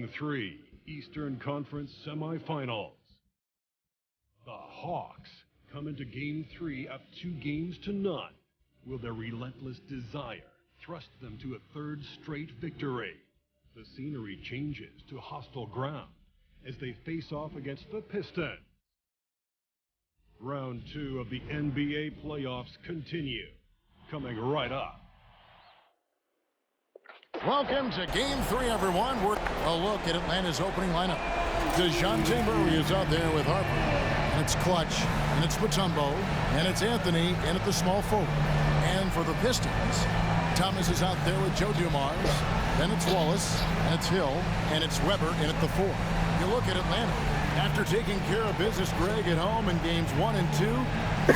Game 3, Eastern Conference Semifinals. The Hawks come into Game 3 up 2-0. Will their relentless desire thrust them to a third straight victory? The scenery changes to hostile ground as they face off against the Pistons. Round 2 of the NBA playoffs continue, coming right up. Welcome to Game 3, everyone. We're a look at Atlanta's opening lineup. DeJounte Murray is out there with Harper. And it's Clutch, and it's Mutombo, and it's Anthony in at the small forward. And for the Pistons, Thomas is out there with Joe Dumars. Then it's Wallace, and it's Hill, and it's Weber in at the 4. You look at Atlanta. After taking care of business, Greg, at home in games 1 and 2,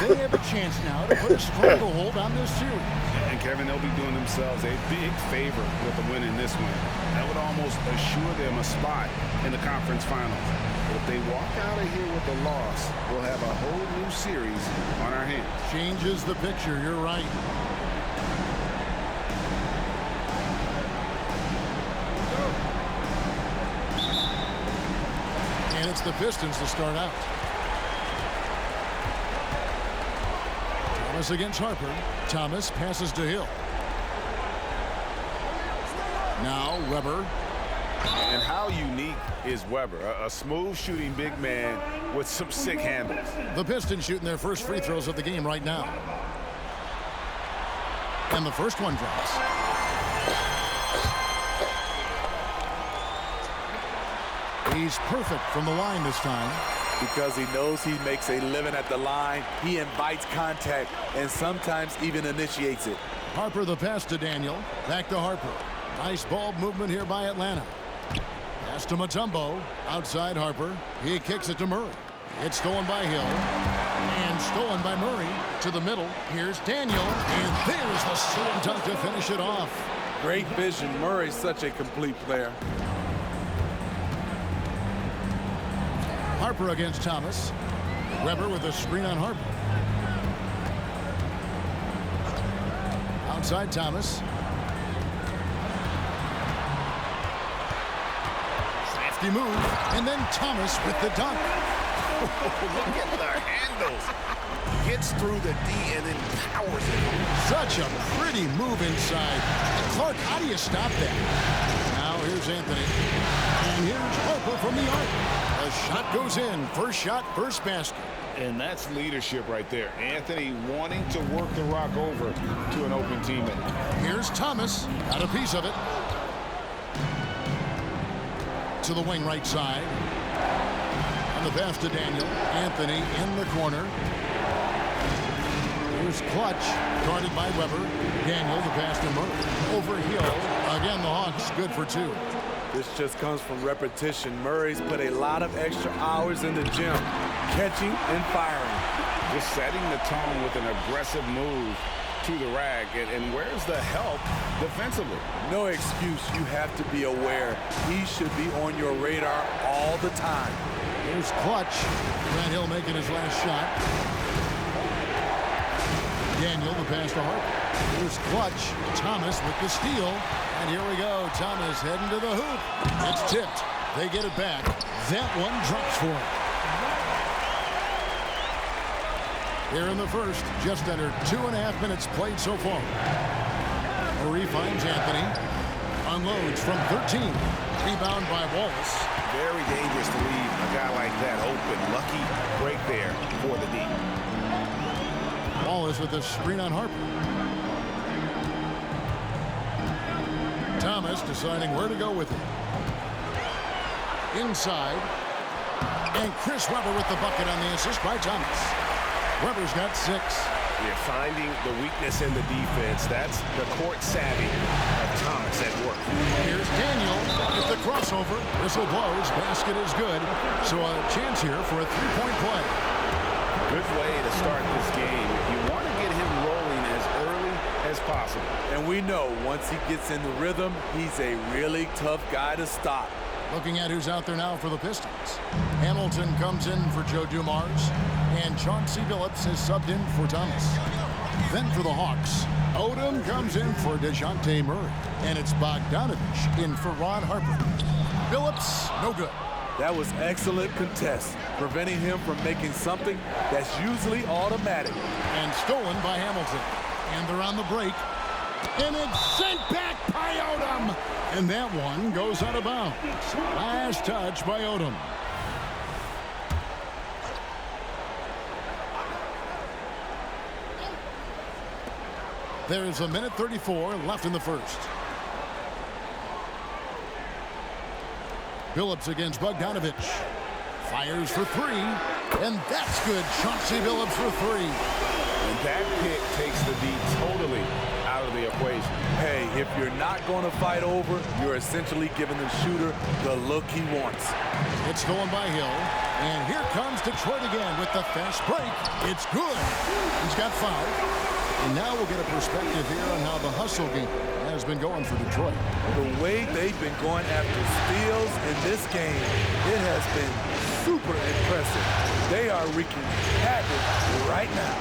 they have a chance now to put a stranglehold on this series. And Kevin, they'll be doing themselves a big favor with the win in this one. That would almost assure them a spot in the conference finals. But if they walk out of here with a loss, we'll have a whole new series on our hands. Changes the picture, you're right. And it's the Pistons to start out. Thomas against Harper. Thomas passes to Hill. Now Weber. And how unique is Weber? A smooth shooting big man with some sick handles. The Pistons shooting their first free throws of the game right now. And the first one drops. He's perfect from the line this time. Because he knows he makes a living at the line, he invites contact and sometimes even initiates it. Harper the pass to Daniel. Back to Harper. Nice ball movement here by Atlanta. Pass to Mutombo. Outside Harper. He kicks it to Murray. It's stolen by Hill. And stolen by Murray. To the middle. Here's Daniel. And there's the slam dunk to finish it off. Great vision. Murray's such a complete player. Harper against Thomas. Weber with a screen on Harper. Outside Thomas. Crafty move. And then Thomas with the dunk. Look at the handles. Gets through the D and then powers it. Such a pretty move inside. Clark, how do you stop that? Now here's Anthony. And here's Harper from the arc. The shot goes in. First shot, first basket. And that's leadership right there. Anthony wanting to work the rock over to an open teammate. Here's Thomas. Got a piece of it. To the wing right side. And the pass to Daniel. Anthony in the corner. Here's Clutch. Guarded by Weber. Daniel, the pass to Murray. Over Hill. Again, the Hawks good for 2. This just comes from repetition. Murray's put a lot of extra hours in the gym, catching and firing. Just setting the tone with an aggressive move to the rack. And where's the help defensively? No excuse. You have to be aware. He should be on your radar all the time. Here's Clutch. Grant Hill making his last shot. Daniel, the pass to Harper. Here's Clutch. Thomas with the steal. And here we go. Thomas heading to the hoop. It's tipped. They get it back. That one drops for him. Here in the first, just under 2.5 minutes played so far. Murray finds Anthony. Unloads from 13. Rebound by Wallace. Very dangerous to leave a guy like that open. Lucky break there for the D. Wallace with a screen on Harper. Thomas deciding where to go with it. Inside. And Chris Weber with the bucket on the assist by Thomas. Weber's got 6. You're finding the weakness in the defense. That's the court savvy of Thomas at work. Here's Daniel with the crossover. Whistle blows. Basket is good. So a chance here for a 3-point play. Good way to start this game. You want to get him rolling as early as possible. And we know once he gets in the rhythm, he's a really tough guy to stop. Looking at who's out there now for the Pistons. Hamilton comes in for Joe Dumars. And Chauncey Billups is subbed in for Thomas. Then for the Hawks, Odom comes in for DeJounte Murray. And it's Bogdanovich in for Ron Harper. Billups, no good. That was excellent contest, preventing him from making something that's usually automatic. And stolen by Hamilton. And they're on the break. And it's sent back by Odom. And that one goes out of bounds. Last touch by Odom. There's a minute 34 left in the first. Billups against Bogdanovic. Fires for three. And that's good. Chauncey Billups for three. And that pick takes the D totally out of the equation. Hey, if you're not going to fight over, you're essentially giving the shooter the look he wants. It's stolen by Hill. And here comes Detroit again with the fast break. It's good. He's got fouled. And now we'll get a perspective here on how the hustle game has been going for Detroit. The way they've been going after steals in this game, it has been super impressive. They are wreaking havoc right now.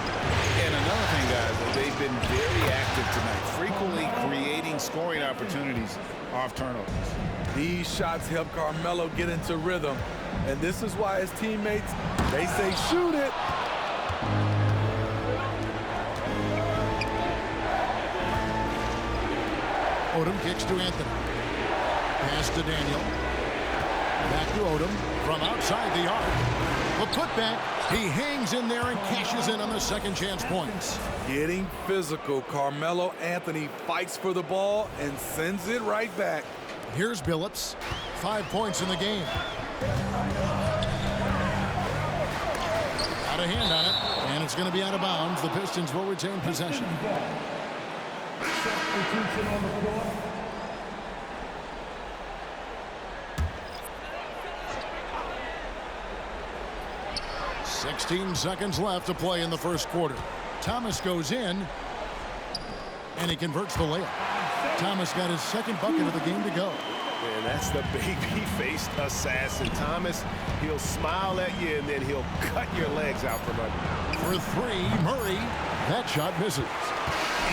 And another thing, guys, they've been very active tonight, frequently creating scoring opportunities off turnovers. These shots help Carmelo get into rhythm, and this is why his teammates, they say shoot it. Odom kicks to Anthony. Pass to Daniel. Back to Odom from outside the arc. The putback. He hangs in there and cashes in on the second chance points. Getting physical, Carmelo Anthony fights for the ball and sends it right back. Here's Billups. 5 points in the game. Out of hand on it, and it's going to be out of bounds. The Pistons will retain possession. Substitution on the floor. $16 seconds left to play in the first quarter. Thomas goes in, and he converts the layup. Thomas got his second bucket of the game to go. And that's the baby-faced assassin. Thomas, he'll smile at you, and then he'll cut your legs out from under. For three, Murray. That shot misses.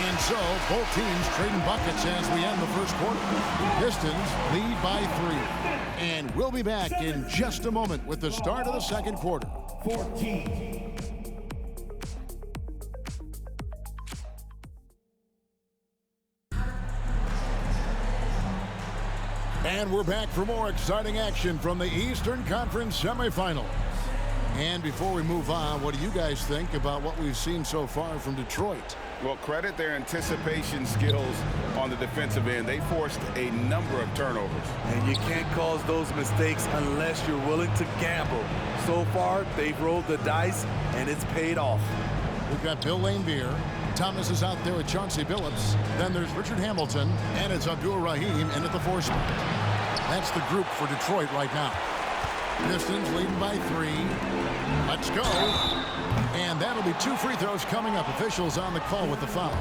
And so, both teams trading buckets as we end the first quarter. Pistons lead by 3. And we'll be back in just a moment with the start of the second quarter. 14. And we're back for more exciting action from the Eastern Conference semifinals. And before we move on, what do you guys think about what we've seen so far from Detroit? Well, credit their anticipation skills on the defensive end. They forced a number of turnovers. And you can't cause those mistakes unless you're willing to gamble. So far, they've rolled the dice, and it's paid off. We've got Bill Laimbeer. Thomas is out there with Chauncey Billups. Then there's Richard Hamilton, and it's Abdul Rahim in at the 4 spot. That's the group for Detroit right now. Pistons leading by 3. Let's go. And that'll be 2 free throws coming up. Officials on the call with the foul.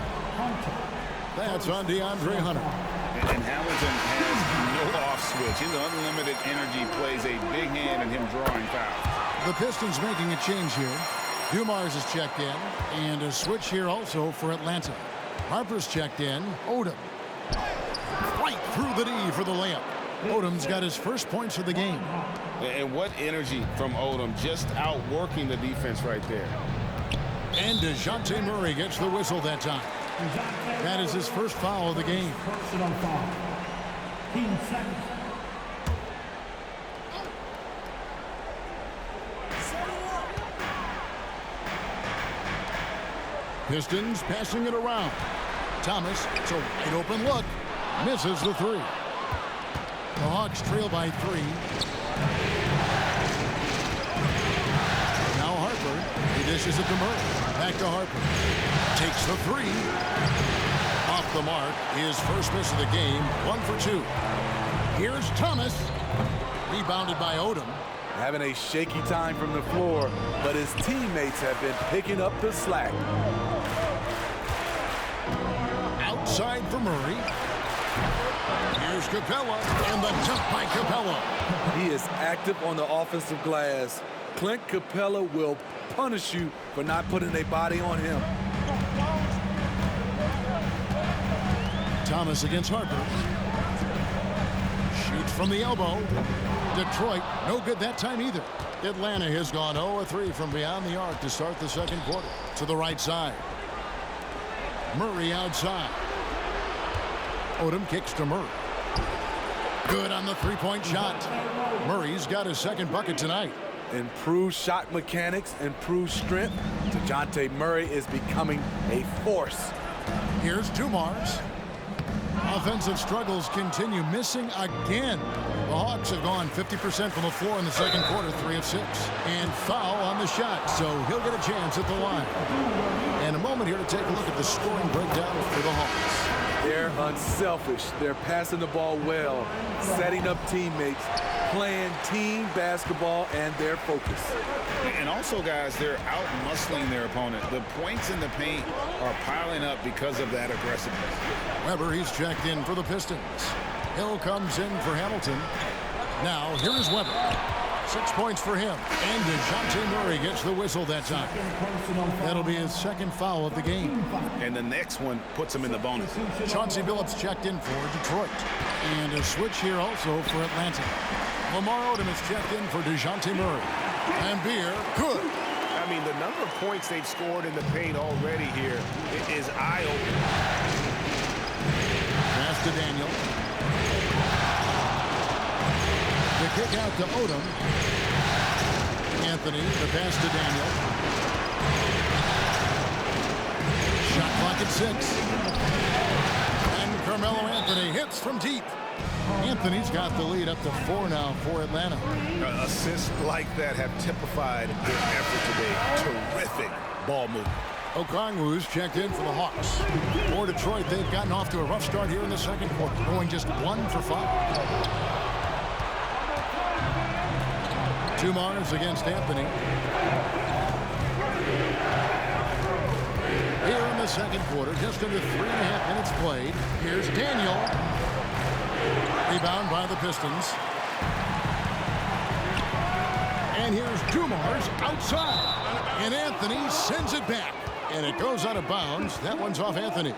That's on DeAndre Hunter. And Hamilton has no off switch. His unlimited energy plays a big hand in him drawing fouls. The Pistons making a change here. Dumars is checked in. And a switch here also for Atlanta. Harper's checked in. Odom. Right through the D for the layup. Odom's got his first points of the game. And what energy from Odom, just outworking the defense right there. And DeJounte Murray gets the whistle that time. That is his first foul of the game. Personal foul. 15 seconds. Pistons passing it around. Thomas, it's a wide open look. Misses the 3. The Hawks trail by 3. Now Harper. He dishes it to Murray. Back to Harper. Takes the 3. Off the mark. His first miss of the game. 1 for 2. Here's Thomas. Rebounded by Odom. Having a shaky time from the floor, but his teammates have been picking up the slack. Outside for Murray. Here's Capella, and the jump by Capella. He is active on the offensive glass. Clint Capella will punish you for not putting a body on him. Thomas against Harper. Shoots from the elbow. Detroit, no good that time either. Atlanta has gone 0-3 from beyond the arc to start the second quarter. To the right side. Murray outside. Odom kicks to Murray. Good on the three-point shot. Murray's got his second bucket tonight. Improved shot mechanics, improved strength. DeJounte Murray is becoming a force. Here's Dumars. Offensive struggles continue, missing again. The Hawks have gone 50% from the floor in the second quarter, 3 of 6. And foul on the shot, so he'll get a chance at the line. And a moment here to take a look at the scoring breakdown for the Hawks. They're unselfish. They're passing the ball well, setting up teammates, playing team basketball, and their focus. And also, guys, they're out-muscling their opponent. The points in the paint are piling up because of that aggressiveness. Weber, he's checked in for the Pistons. Hill comes in for Hamilton. Now, here is Weber. 6 points for him. And DeJounte Murray gets the whistle that time. That'll be his second foul of the game. And the next one puts him in the bonus. Chauncey Billups checked in for Detroit. And a switch here also for Atlanta. Lamar Odom is checked in for DeJounte Murray. And Beer, good. I mean, the number of points they've scored in the paint already here is eye-opening. Pass to Daniel. The kick out to Odom. Anthony, the pass to Daniel. Shot clock at 6. And Carmelo Anthony hits from deep. Anthony's got the lead up to 4 now for Atlanta. Assists like that have typified their effort today. Terrific ball movement. Okongwu's checked in for the Hawks. For Detroit, they've gotten off to a rough start here in the second quarter, going just 1 for 5. Dumars against Anthony. Here in the second quarter, just under 3.5 minutes played. Here's Daniel. Rebound by the Pistons. And here's Dumars outside. And Anthony sends it back. And it goes out of bounds. That one's off Anthony.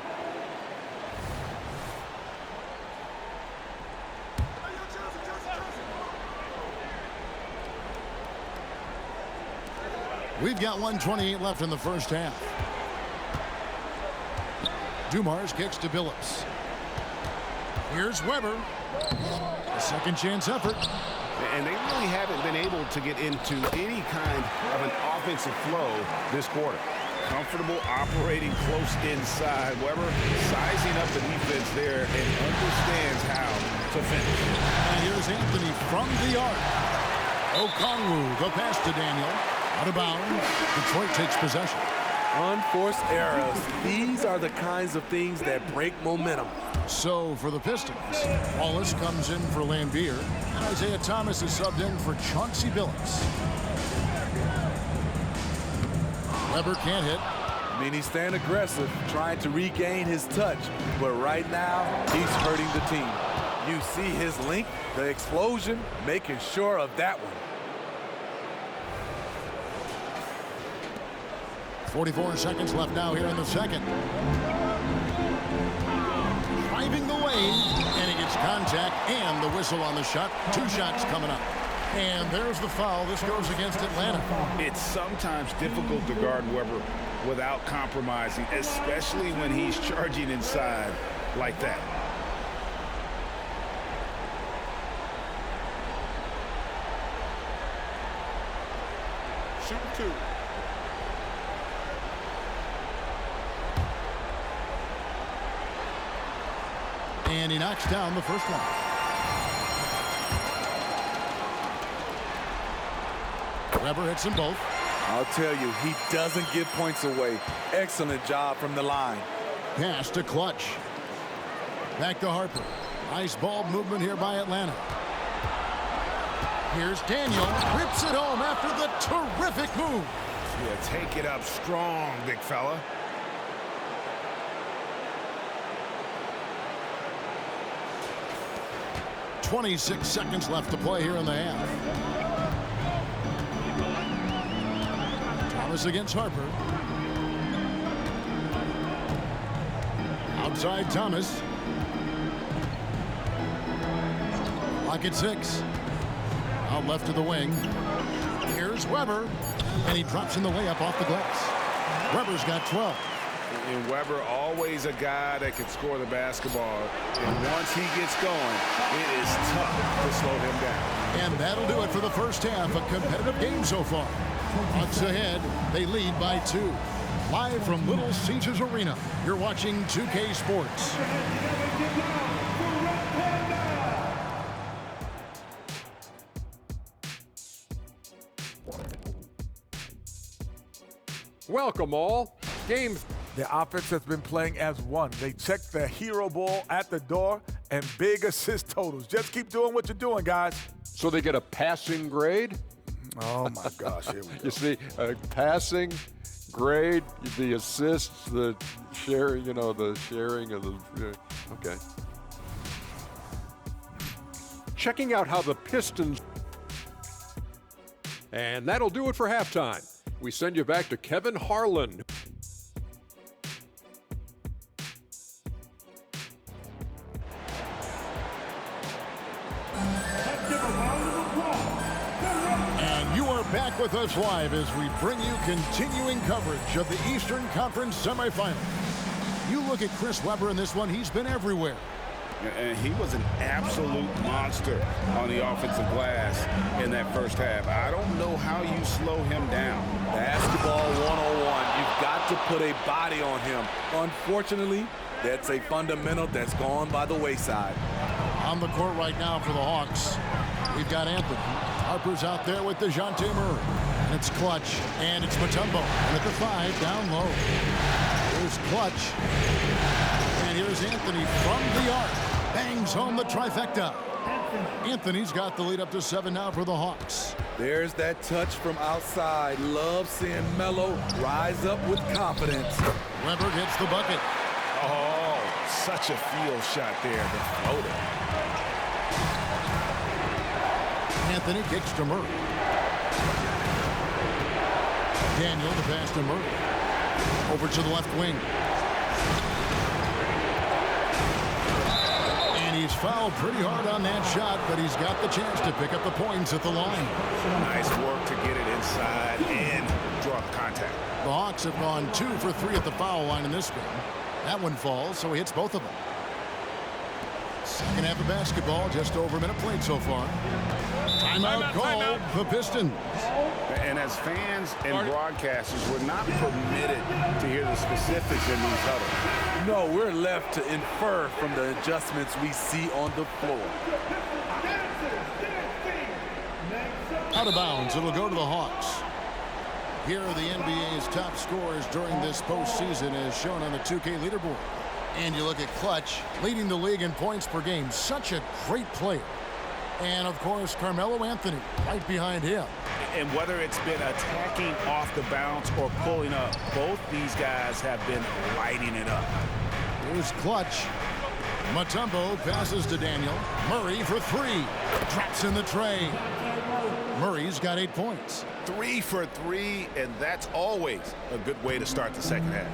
We've got 1:28 left in the first half. Dumars kicks to Billups. Here's Weber. A second chance effort. And they really haven't been able to get into any kind of an offensive flow this quarter. Comfortable operating close inside. Weber sizing up the defense there and understands how to finish. And here's Anthony from the arc. Okongwu, the pass to Daniel. Out of bounds. Detroit takes possession. Unforced errors. These are the kinds of things that break momentum. So for the Pistons, Wallace comes in for Lambeer, and Isaiah Thomas is subbed in for Chauncey Billups. Weber can't hit. I mean, he's staying aggressive, trying to regain his touch, but right now, he's hurting the team. You see his length, the explosion, making sure of that one. 44 seconds left now here in the second. Driving the lane, and he gets contact and the whistle on the shot. 2 shots coming up. And there's the foul. This goes against Atlanta. It's sometimes difficult to guard Weber without compromising, especially when he's charging inside like that. Shoot 2. And he knocks down the first one. Weber hits them both. I'll tell you, he doesn't give points away. Excellent job from the line. Pass to Clutch. Back to Harper. Nice ball movement here by Atlanta. Here's Daniel. Rips it home after the terrific move. Yeah, take it up strong, big fella. .26 seconds left to play here in the half. Thomas against Harper. Outside Thomas. clock at 6. Out left to the wing. Here's Weber. And he drops in the layup off the glass. Weber's got 12. And Weber, always a guy that can score the basketball. And once he gets going, it is tough to slow him down. And that'll do it for the first half. A competitive game so far. Bucks ahead. They lead by 2. Live from Little Caesars Arena, you're watching 2K Sports. Welcome all. Game. The offense has been playing as one. They checked the hero ball at the door and big assist totals. Just keep doing what you're doing, guys. So they get a passing grade. Oh, my gosh. Here we go. You see, passing grade, the assists, the sharing, the sharing of the. Okay. Checking out how the Pistons. And that'll do it for halftime. We send you back to Kevin Harlan. And you are back with us live as we bring you continuing coverage of the Eastern Conference semifinals. You look at Chris Webber in this one, he's been everywhere. And he was an absolute monster on the offensive glass in that first half. I don't know how you slow him down. Basketball 101. You've got to put a body on him. Unfortunately, that's a fundamental that's gone by the wayside. On the court right now for the Hawks, we've got Anthony. Harper's out there with DeJounte Murray. And it's Clutch, and it's Mutombo. And at the 5, down low. Here's Clutch. And here's Anthony from the arc. Bangs home the trifecta. Anthony's got the lead up to 7 now for the Hawks. There's that touch from outside. Love seeing Melo rise up with confidence. Weber gets the bucket. Oh, such a field shot there, the floater. Anthony kicks to Murray. Daniel the pass to Murray. Over to the left wing. And he's fouled pretty hard on that shot, but he's got the chance to pick up the points at the line. Nice work to get it inside and draw the contact. The Hawks have gone 2 for 3 at the foul line in this game. That one falls, so he hits both of them. Second half of basketball, just over a minute played so far. Timeout called, the Pistons. And as fans and broadcasters, we're not permitted to hear the specifics in these huddles. No, we're left to infer from the adjustments we see on the floor. Out of bounds, it'll go to the Hawks. Here are the NBA's top scorers during this postseason as shown on the 2K leaderboard. And you look at Clutch, leading the league in points per game. Such a great player. And, of course, Carmelo Anthony right behind him. And whether it's been attacking off the bounce or pulling up, both these guys have been lighting it up. Here's Clutch. Mutombo passes to Daniel. Murray for 3. Drops in the tray. Murray's got 8 points. 3 for 3, and that's always a good way to start the second half.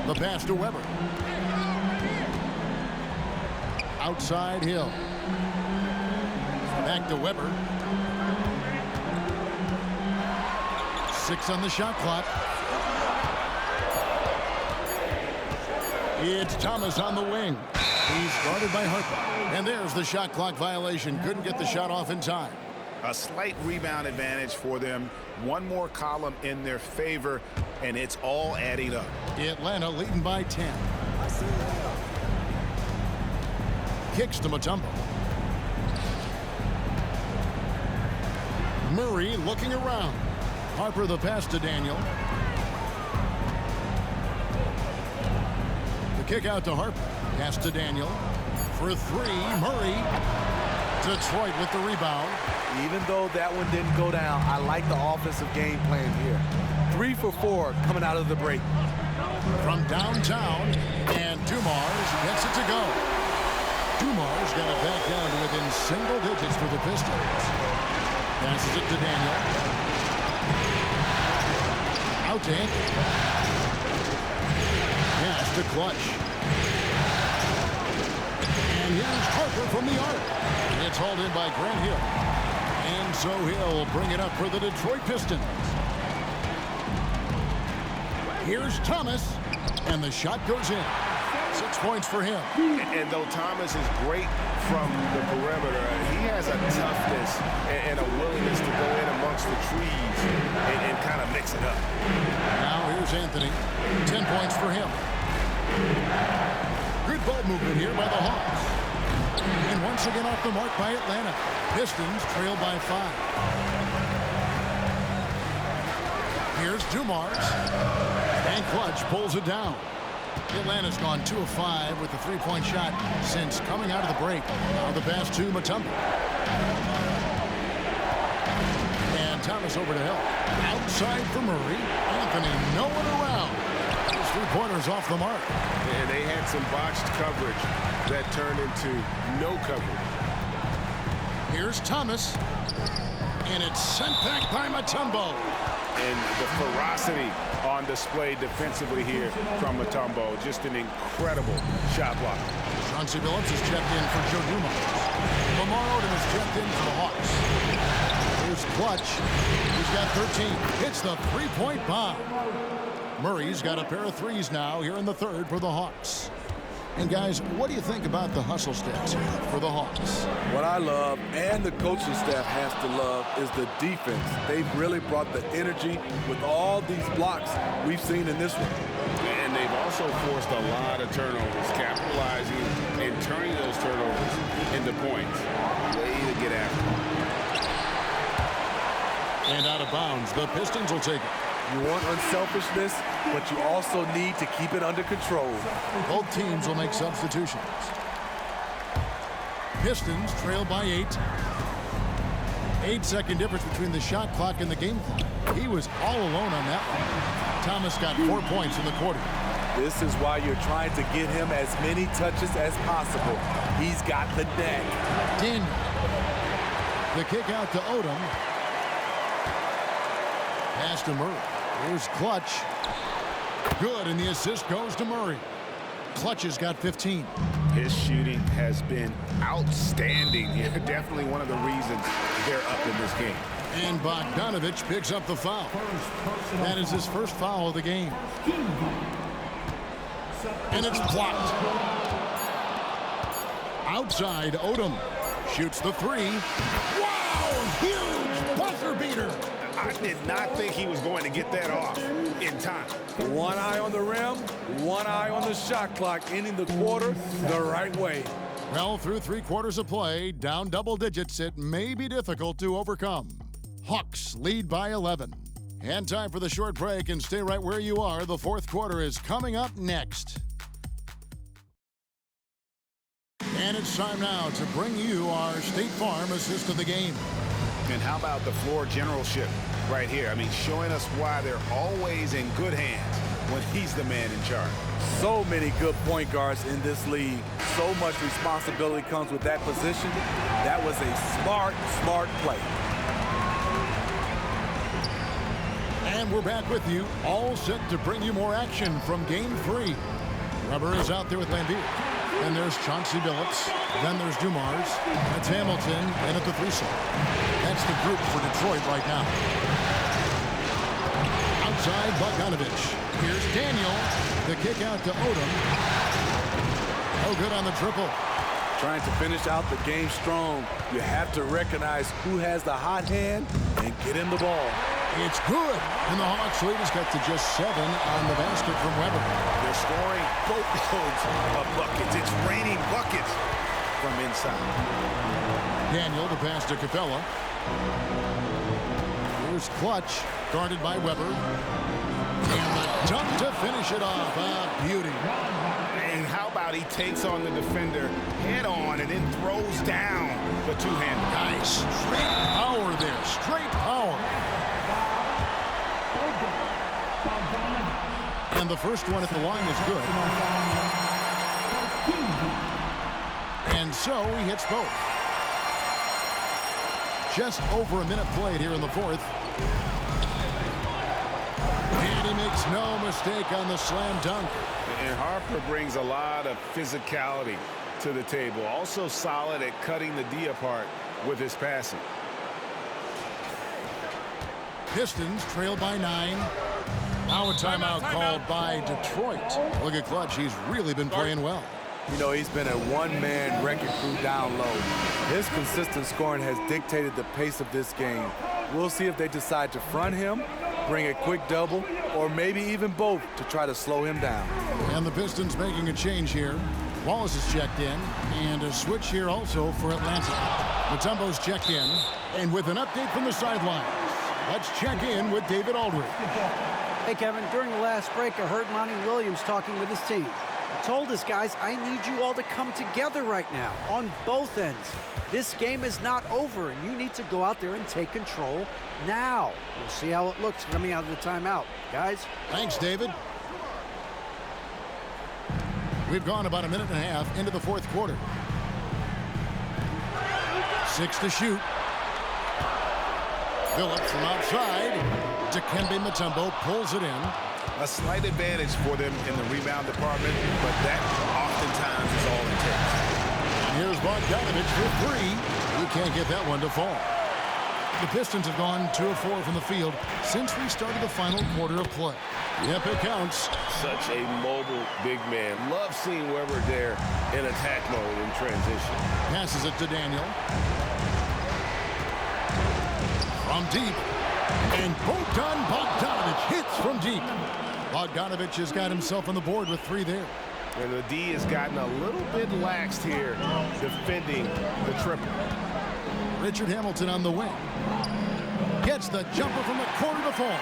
The pass to Weber. Outside Hill. Back to Weber. 6 on the shot clock. It's Thomas on the wing. He's guarded by Harper. And there's the shot clock violation. Couldn't get the shot off in time. A slight rebound advantage for them. One more column in their favor, and it's all adding up. Atlanta leading by 10. Kicks to Mutombo. Murray looking around. Harper the pass to Daniel. The kick out to Harper. Pass to Daniel. For 3, Murray. Detroit with the rebound. Even though that one didn't go down, I like the offensive game plan here. 3 for 4 coming out of the break. From downtown, and Dumars gets it to go. Dumars got it back down to within single digits for the Pistons. Passes it to Daniel. Out to Anthony. Pass to Clutch. And here's Harper from the arc. It's hauled in by Grant Hill. And so Hill bring it up for the Detroit Pistons. Here's Thomas, and the shot goes in. 6 points for him. And though Thomas is great from the perimeter, he has a toughness and a willingness to go in amongst the trees and kind of mix it up. Now here's Anthony. 10 points for him. Good ball movement here by the Hawks. And once again off the mark by Atlanta. Pistons trail by 5. Here's Dumars. And Clutch pulls it down. Atlanta's gone 2 of 5 with the three-point shot since coming out of the break. Now the pass to Mutombo. And Thomas over to help. Outside for Murray. Anthony nowhere around. His three-pointers off the mark. And they had some botched coverage that turned into no coverage. Here's Thomas. And it's sent back by Mutombo. And the ferocity on display defensively here from Mutombo. Just an incredible shot block. Chauncey Billups is checked in for Joe Dumars. Lamar Odom is checked in for the Hawks. Here's Clutch. He's got 13. Hits the three-point bomb. Murray's got a pair of threes now here in the third for the Hawks. And guys, what do you think about the hustle stats for the Hawks? What I love, and the coaching staff has to love, is the defense. They've really brought the energy with all these blocks we've seen in this one. And they've also forced a lot of turnovers, capitalizing and turning those turnovers into points. Way to get after it. And out of bounds, the Pistons will take it. You want unselfishness, but you also need to keep it under control. Both teams will make substitutions. Pistons trail by 8. 8-second difference between the shot clock and the game clock. He was all alone on that one. Thomas got 4 points in the quarter. This is why you're trying to get him as many touches as possible. He's got the knack. Daniel. The kick out to Odom. Pass to Murray. Here's Clutch. Good, and the assist goes to Murray. Clutch has got 15. His shooting has been outstanding here. Definitely one of the reasons they're up in this game. And Bogdanovich picks up the foul. That is his first foul of the game. And it's blocked. Outside, Odom shoots the three. Wow, huge buzzer beater. I did not think he was going to get that off in time. One eye on the rim, one eye on the shot clock, ending the quarter the right way. Well, through 3 quarters of play, down double digits, it may be difficult to overcome. Hawks lead by 11. And time for the short break, and stay right where you are. The fourth quarter is coming up next. And it's time now to bring you our State Farm assist of the game. And how about the floor generalship right here? I mean, showing us why they're always in good hands when he's the man in charge. So many good point guards in this league. So much responsibility comes with that position. That was a smart play. And we're back with you, all set to bring you more action from Game 3. Weber is out there with Lambier. Then there's Chauncey Billups. Then there's Dumars. That's Hamilton. And at the threesome. That's the group for Detroit right now. Outside, Bogdanovich. Here's Daniel. The kick out to Odom. No good on the triple. Trying to finish out the game strong. You have to recognize who has the hot hand and get him the ball. It's good. And the Hawks lead has got to just 7 on the basket from Weber. They're scoring boatloads of buckets. It's raining buckets from inside. Daniel, the pass to Capella. Here's Clutch, guarded by Weber. And the dunk to finish it off. A beauty. And how about he takes on the defender head on and then throws down the two-handed. Nice. Straight power there. Straight power. And the first one at the line is good. And so he hits both. Just over a minute played here in the fourth. And he makes no mistake on the slam dunk. And Harper brings a lot of physicality to the table. Also solid at cutting the D apart with his passing. Pistons trail by 9. Now a timeout called by Detroit. Look at Clutch. He's really been playing well. You know, he's been a one-man wrecking crew down low. His consistent scoring has dictated the pace of this game. We'll see if they decide to front him, bring a quick double, or maybe even both to try to slow him down. And the Pistons making a change here. Wallace is checked in, and a switch here also for Atlanta. Mutombo's checked in, and with an update from the sidelines, let's check in with David Aldridge. Hey, Kevin, during the last break, I heard Monty Williams talking with his team. He told his guys, I need you all to come together right now on both ends. This game is not over, and you need to go out there and take control now. We'll see how it looks coming out of the timeout. Guys? Thanks, David. We've gone about a minute and a half into the fourth quarter. 6 to shoot. Phillips from outside. Dikembe Mutombo pulls it in. A slight advantage for them in the rebound department, but that oftentimes is all it takes. And here's Bogdanovich for 3. He can't get that one to fall. The Pistons have gone 2 of 4 from the field since we started the final quarter of play. Yep, it counts. Such a mobile big man. Love seeing Weber there in attack mode in transition. Passes it to Daniel. From deep. And Bogdan Bogdanovich hits from deep. Bogdanovich has got himself on the board with 3 there. And the D has gotten a little bit laxed here defending the triple. Richard Hamilton on the wing. Gets the jumper from the corner to fall.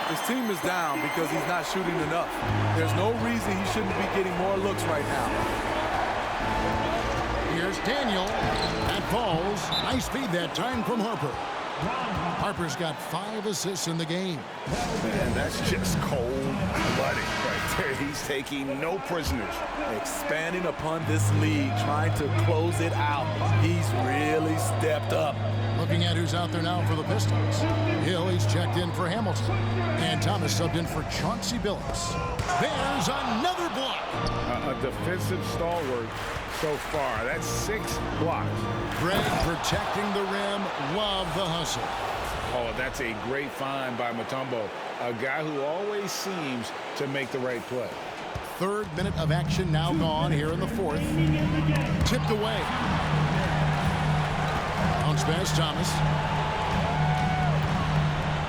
His team is down because he's not shooting enough. There's no reason he shouldn't be getting more looks right now. Here's Daniel. That falls. Nice feed that time from Harper. Harper's got 5 assists in the game. Man, that's just cold-blooded right there. He's taking no prisoners. Expanding upon this lead, trying to close it out. He's really stepped up. Looking at who's out there now for the Pistons. Hill, he's checked in for Hamilton. And Thomas subbed in for Chauncey Billups. There's another block. A defensive stalwart so far. That's 6 blocks. Greg protecting the rim. Love the hustle. Oh, that's a great find by Mutombo. A guy who always seems to make the right play. 3rd minute of action now gone here in the 4th. Tipped away. Bounce pass, Thomas.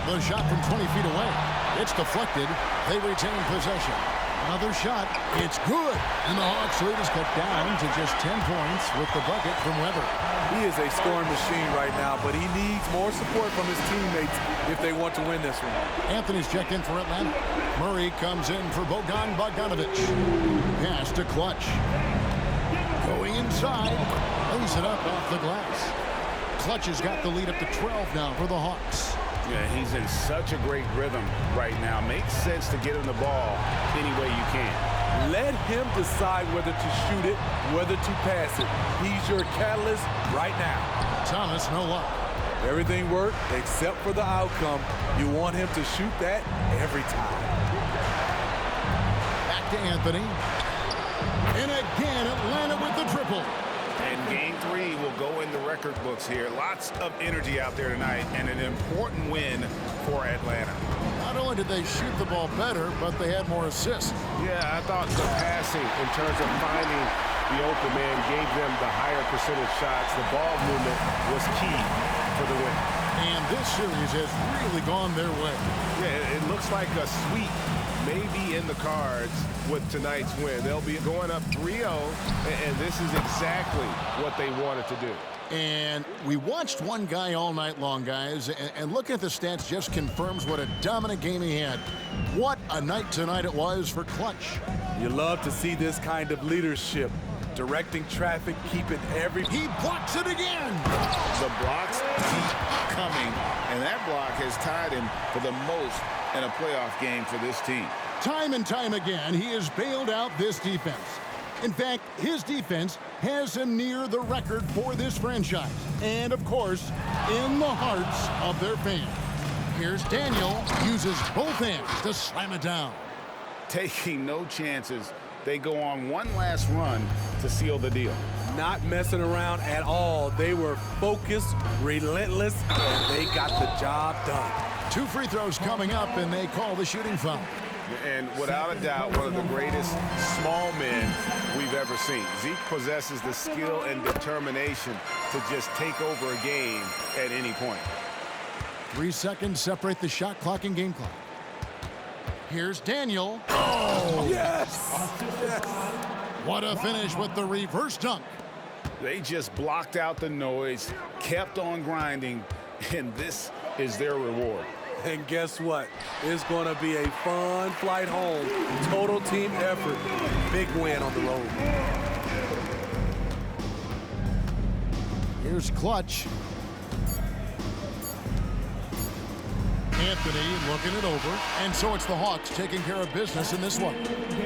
The shot from 20 feet away. It's deflected. They retain possession. Another shot. It's good. And the Hawks lead is cut down to just 10 points with the bucket from Weber. He is a scoring machine right now, but he needs more support from his teammates if they want to win this one. Anthony's checked in for Atlanta. Murray comes in for Bogdan Bogdanovich. Pass to Clutch. Going inside. Lays it up off the glass. Clutch has got the lead up to 12 now for the Hawks. Yeah, he's in such a great rhythm right now. Makes sense to get him the ball any way you can. Let him decide whether to shoot it, whether to pass it. He's your catalyst right now. Thomas, no luck. Everything worked except for the outcome. You want him to shoot that every time. Back to Anthony. And again, Atlanta with the triple. And game 3 will go in the record books here. Lots of energy out there tonight and an important win for Atlanta. Not only did they shoot the ball better, but they had more assists. Yeah, I thought the passing in terms of finding the open man gave them the higher percentage shots. The ball movement was key for the win. And this series has really gone their way. Yeah, it looks like a sweep may be in the cards with tonight's win. They'll be going up 3-0, and this is exactly what they wanted to do. And we watched one guy all night long, guys, and looking at the stats just confirms what a dominant game he had. What a night tonight it was for Clutch. You love to see this kind of leadership. Directing traffic, keeping every... He blocks it again! The blocks keep coming, and that block has tied him for the most in a playoff game for this team. Time and time again, he has bailed out this defense. In fact, his defense has him near the record for this franchise. And, of course, in the hearts of their fans. Here's Daniel, uses both hands to slam it down. Taking no chances they go on one last run to seal the deal. Not messing around at all. They were focused, relentless, and they got the job done. 2 free throws coming up, and they call the shooting foul. And without a doubt, one of the greatest small men we've ever seen. Zeke possesses the skill and determination to just take over a game at any point. 3 seconds separate the shot clock and game clock. Here's Daniel. Oh! Yes! What a finish with the reverse dunk. They just blocked out the noise, kept on grinding, and this is their reward. And guess what? It's going to be a fun flight home. Total team effort. Big win on the road. Here's Clutch. Anthony looking it over, and so it's the Hawks taking care of business in this one.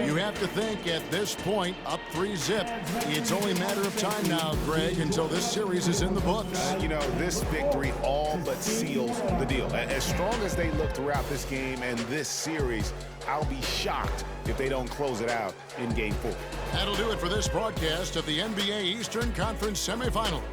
You have to think at this point, up 3-zip, it's only a matter of time now, Greg, until this series is in the books. You know, this victory all but seals the deal. As strong as they look throughout this game and this series, I'll be shocked if they don't close it out in Game 4. That'll do it for this broadcast of the NBA Eastern Conference semifinals.